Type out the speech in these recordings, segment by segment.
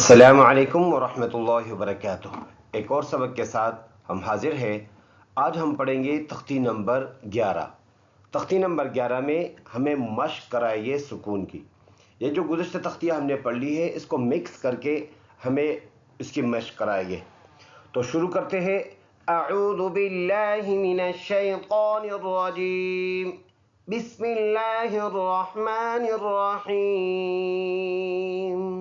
السلام علیکم ورحمۃ اللہ وبرکاتہ۔ ایک اور سبق کے ساتھ ہم حاضر ہیں۔ آج ہم پڑھیں گے تختی نمبر 11۔ تختی نمبر 11 میں ہمیں مشق کرائیے سکون کی۔ یہ جو گزشتہ تختیاں ہم نے پڑھ لی ہے اس کو مکس کر کے ہمیں اس کی مشق کرائیے۔ تو شروع کرتے ہیں۔ اعوذ باللہ من الشیطان الرجیم، بسم اللہ الرحمن الرحیم۔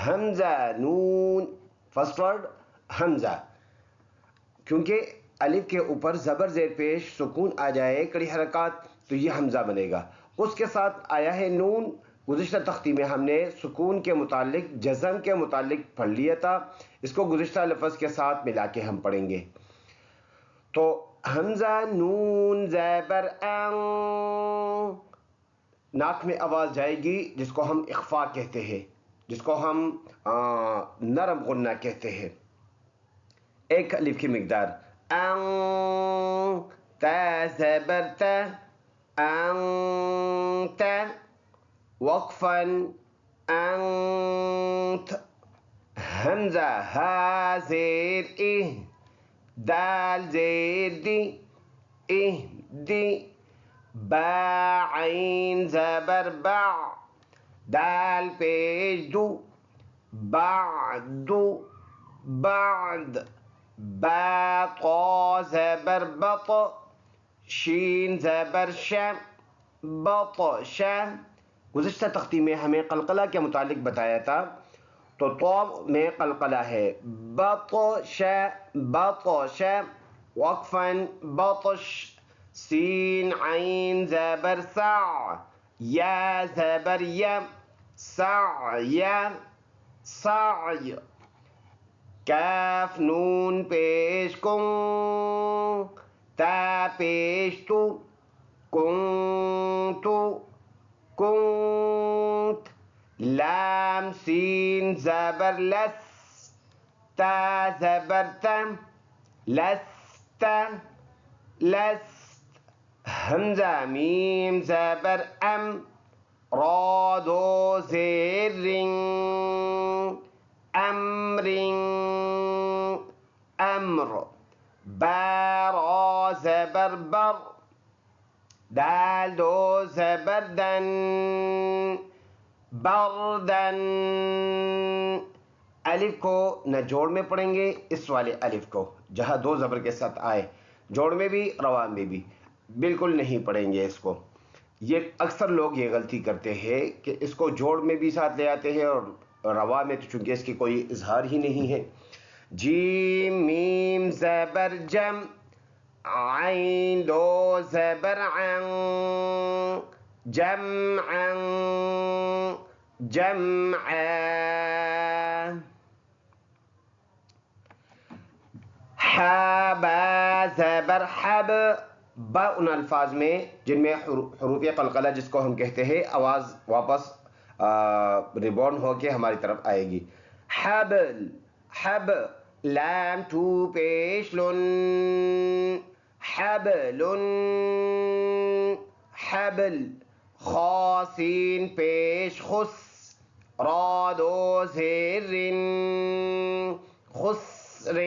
حمزہ نون، فرسٹ ورڈ حمزہ، کیونکہ الف کے اوپر زبر زیر پیش سکون آ جائے کڑی حرکات تو یہ حمزہ بنے گا۔ اس کے ساتھ آیا ہے نون۔ گزشتہ تختی میں ہم نے سکون کے متعلق جزم کے متعلق پڑھ لیا تھا، اس کو گزشتہ لفظ کے ساتھ ملا کے ہم پڑھیں گے۔ تو حمزہ نون زبر ان، ناک میں آواز جائے گی جس کو ہم اخفا کہتے ہیں، جس کو ہم نرم غنہ کہتے ہیں۔ ایک الف کی مقدار ان، تا زبر تا، انت، وقفا انت۔ حمزہ ہا زیر ای، دال زیر دی، ای دی۔ با عین زبر با، دال پیش دو، بعد بعد۔ با طا زبر بط، شین زبر ش، بطش۔ گزشتہ تختی میں ہمیں قلقلہ کے متعلق بتایا تھا، تو طا میں قلقلہ ہے، بطش بطش، وقفا بطش۔ سین عین زبر سع، یا زبر یا، سعی سعی۔ کاف نون پیش کن، تا پیش تو، کنتو کنت۔ لام سین زبر لس، تا زبر تم، لست لست۔ حمزہ میم زبر ام، را دو زیر رنگ، امر امر۔ با را زبر بر، دال دو زبر دن، بردن۔ الف کو نہ جوڑ میں پڑھیں گے، اس والے الف کو جہاں دو زبر کے ساتھ آئے، جوڑ میں بھی روا میں بھی بالکل نہیں پڑھیں گے اس کو۔ یہ اکثر لوگ یہ غلطی کرتے ہیں کہ اس کو جوڑ میں بھی ساتھ لے آتے ہیں اور روا میں، تو چونکہ اس کی کوئی اظہار ہی نہیں ہے۔ جیم میم زبر جم، عین دو زبر عن، جمعا جمعا۔ حا با زبر حب، با ان الفاظ میں جن میں حروف قلقلہ جس کو ہم کہتے ہیں آواز واپس ریباؤنڈ ہو کے ہماری طرف آئے گی۔ حبل حب، لام ٹو پیش لن، حبل حبل۔ خا سین پیش خس، را دو زیر رن، خسر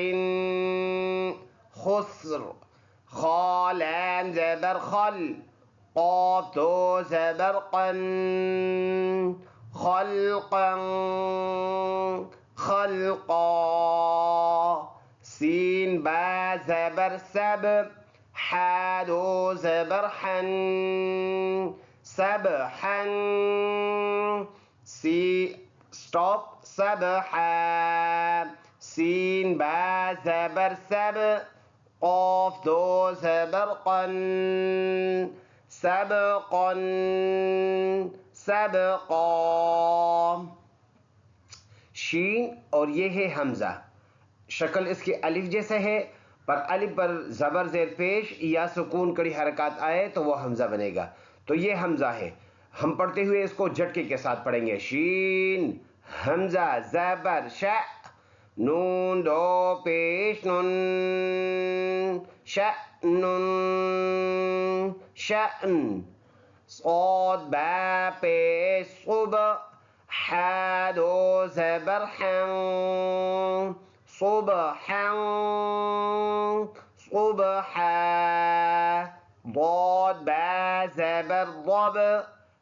خسر۔ خا لام زبر خل، قاف دو زبر قن، خلقا خلقا۔ سین با زبر سب، حا دو زبر حن، سبحا۔ اسٹاپ، سبحا۔ سین با زبر سب، قاف دو زبر قن، سبقا سبقا۔ شین اور یہ ہے حمزہ، شکل اس کی الف جیسے ہے، پر الف پر زبر زیر پیش یا سکون کڑی حرکات آئے تو وہ حمزہ بنے گا۔ تو یہ حمزہ ہے، ہم پڑھتے ہوئے اس کو جھٹکے کے ساتھ پڑھیں گے۔ شین حمزہ زبر ش، نون دو پیش نن، شأن شأن۔ صاد با پیش صب، حا دو زبر حن صبحا صبحا ضاد با زبر ضب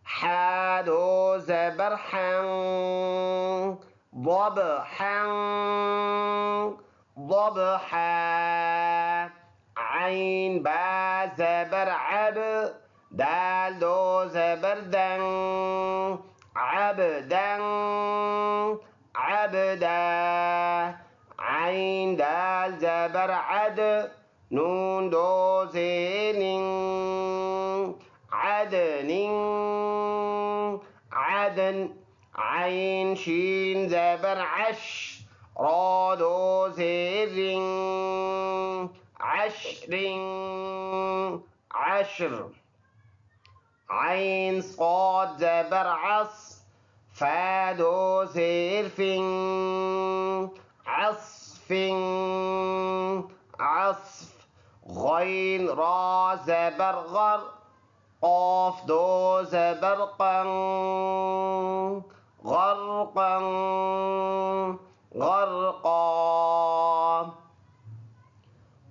حا دو زبر حن ضبحا ضبحا عين با زبر عب دال دو زبر دن عبدا عبدا عين دال زبر عد نون دو زين عدن عدن عين شين زبر عش را دو زر عشر عشر عين صاد زبر عص فا دو زرف عصف عصف غين را زبر غر قاف دو زبر قن غرقا غرقا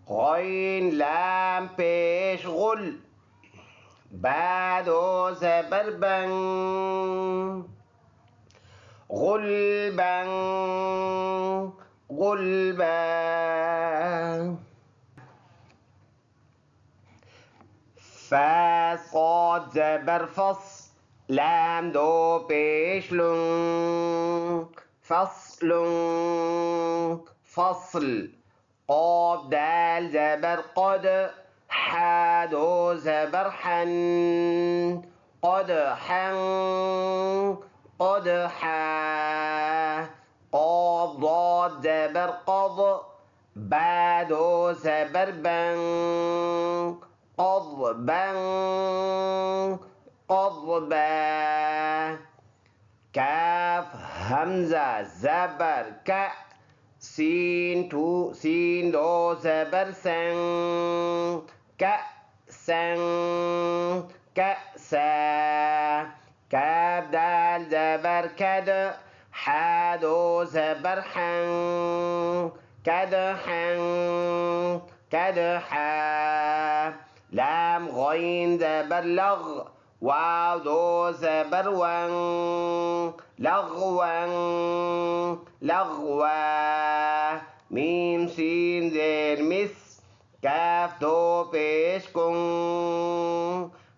غين لام پیش غل بعد زبر بن غلبا غلبا فا صاد زبر فص لام دو پیش لن فصل فصل قاف دال زبر قد حا دو زبر حن قدحا قدحا قاف ضاد زبر قض با دو زبر بن قضبا قضبا کاف همزه زبر ک سین دو زبر سن كأسا كأسا كاف دال زبر كد حا دو زبر حن كدحا كدحا لام غين زبر لغ واو دو زبر ون لغوا لغوا ميم سين زير مس كاف دو پیش کن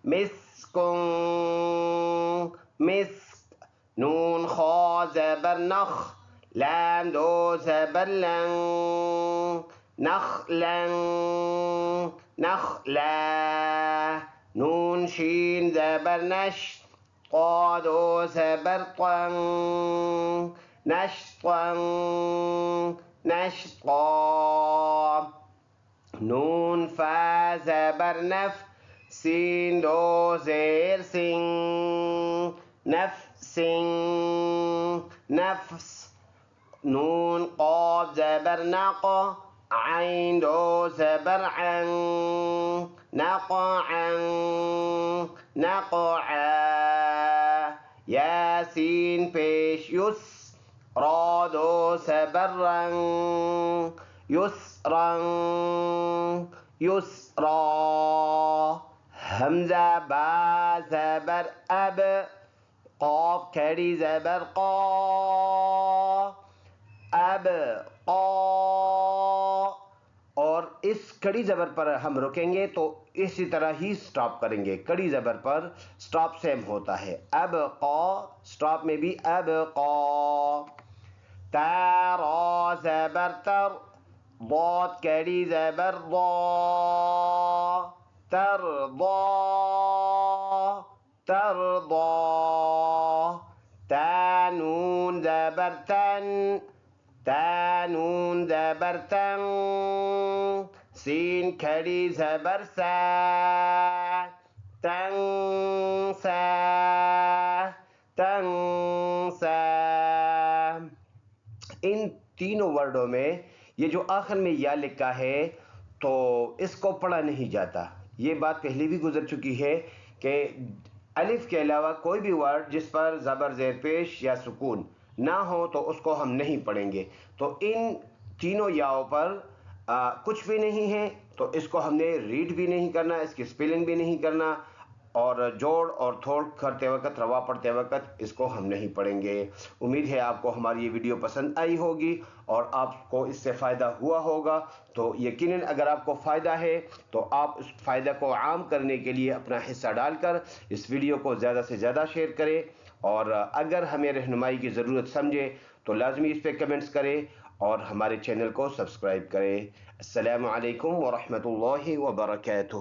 مسکن مسک نون خا زبر نخ لام دو زبر لن نخلا نخلا نون شين زبر نش قا دو زبر طن نشطا نشطا نون فا زبر نف سين دو زير سين نفس نفس نون قاف زبر نق عين دو زبر عن نقعا نقعا ياسين پیش يس را دو زبر يسرا يسرا همزة با زبر اب قاف کڑی زبر قا اب قا اور اس کڑی زبر پر ہم رکیں گے تو اسی طرح ہی سٹاپ کریں گے. کڑی زبر پر سٹاپ سیم ہوتا ہے. اب قا سٹاپ میں بھی اب قا. تا را زبر تر ضاد کڑی زبر ضا ترضا ترضا. تا نون زبر تن تا نون زبر تن. سین کھڑی زبر سا تنسا تنسا. ان تینوں ورڈوں میں یہ جو آخر میں یا لکھا ہے تو اس کو پڑھا نہیں جاتا. یہ بات پہلے بھی گزر چکی ہے کہ الف کے علاوہ کوئی بھی ورڈ جس پر زبر زیر پیش یا سکون نہ ہو تو اس کو ہم نہیں پڑھیں گے. تو ان تینوں یاؤں پر کچھ بھی نہیں ہے تو اس کو ہم نے ریڈ بھی نہیں کرنا، اس کی سپیلنگ بھی نہیں کرنا، اور جوڑ اور تھوڑ کرتے وقت، روا پڑھتے وقت اس کو ہم نہیں پڑھیں گے. امید ہے آپ کو ہماری یہ ویڈیو پسند آئی ہوگی اور آپ کو اس سے فائدہ ہوا ہوگا. تو یقیناً اگر آپ کو فائدہ ہے تو آپ اس فائدہ کو عام کرنے کے لیے اپنا حصہ ڈال کر اس ویڈیو کو زیادہ سے زیادہ شیئر کریں، اور اگر ہمیں رہنمائی کی ضرورت سمجھے تو لازمی اس پہ کمنٹس کریں اور ہمارے چینل کو سبسکرائب کریں. السلام علیکم ورحمۃ اللہ وبرکاتہ.